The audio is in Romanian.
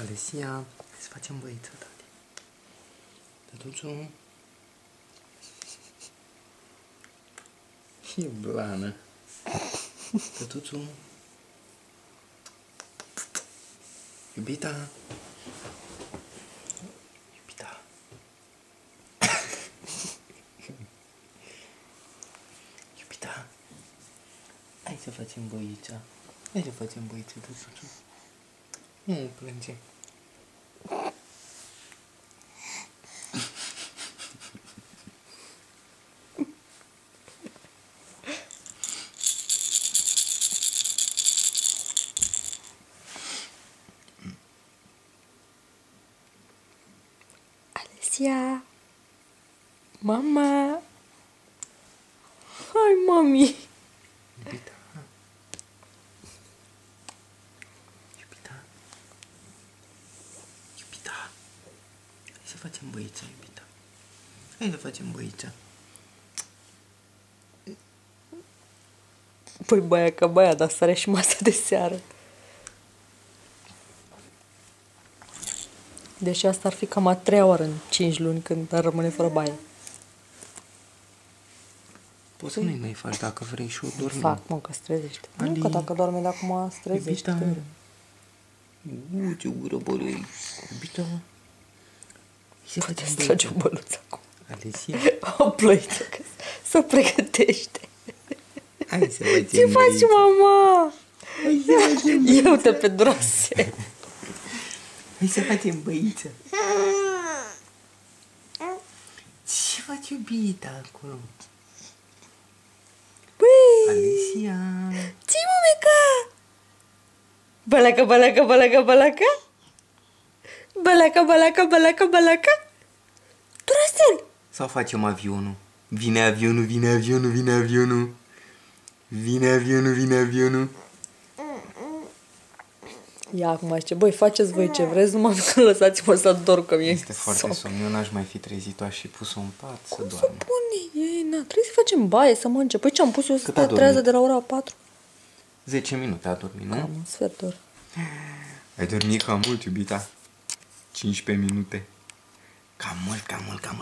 Alesia, hai să facem băiță, tati. Tătuțu. E blană. Tătuțu. Iubita. Iubita. Iubita. Hai să facem băița. Hai să facem băiță, Tătuțu. Nu plânge. Alesia! Mama! Hai, mami! Iubita. Iubita. Iubita. Hai să facem băița, iubita. Hai să facem băița. Păi băia ca băia, dar sare și masa de seară. Deși asta ar fi cam a 3-a oară în 5 luni când ar rămâne fără baie. Poți să nu-i mai faci dacă vrei și o dormim. Fac, mă, că se trezește. Nu, că dacă dorme de acum se trezește. Iubita. Ce ură bălui. Iubita. Poate să trage o băluță acum. Alesia. O plăiță, că se pregătește. Hai să facem Ce faci, mama? Hai să facem Eu-te pe droase. Hai să facem băiță. Ce faci, iubita, acolo? Băi! Alesia. Ce, mămica? Balaca, balaca, balaca, balaca? Balaca, balaca, balaca, balaca? Durasel! Sau facem avionul? Vine avionul, vine avionul, vine avionul. Vine avionul, vine avionul. Ia acum zice, băi, faceți voi ce vreți, numai că lăsați-mă să dorm, că mie Este foarte somn. Eu n-aș mai fi trezit-o, aș fi pus-o în pat să Cum să doarmă. pune? Ei, na, trebuie să facem baie, să mănânce. Păi ce am pus eu să Cât a te trează dormit? de la ora 4? 10 minute a dormit, nu? Cam un sfert de oră. Ai dormit cam mult, iubita. 15 minute. Cam mult, cam mult, cam mult.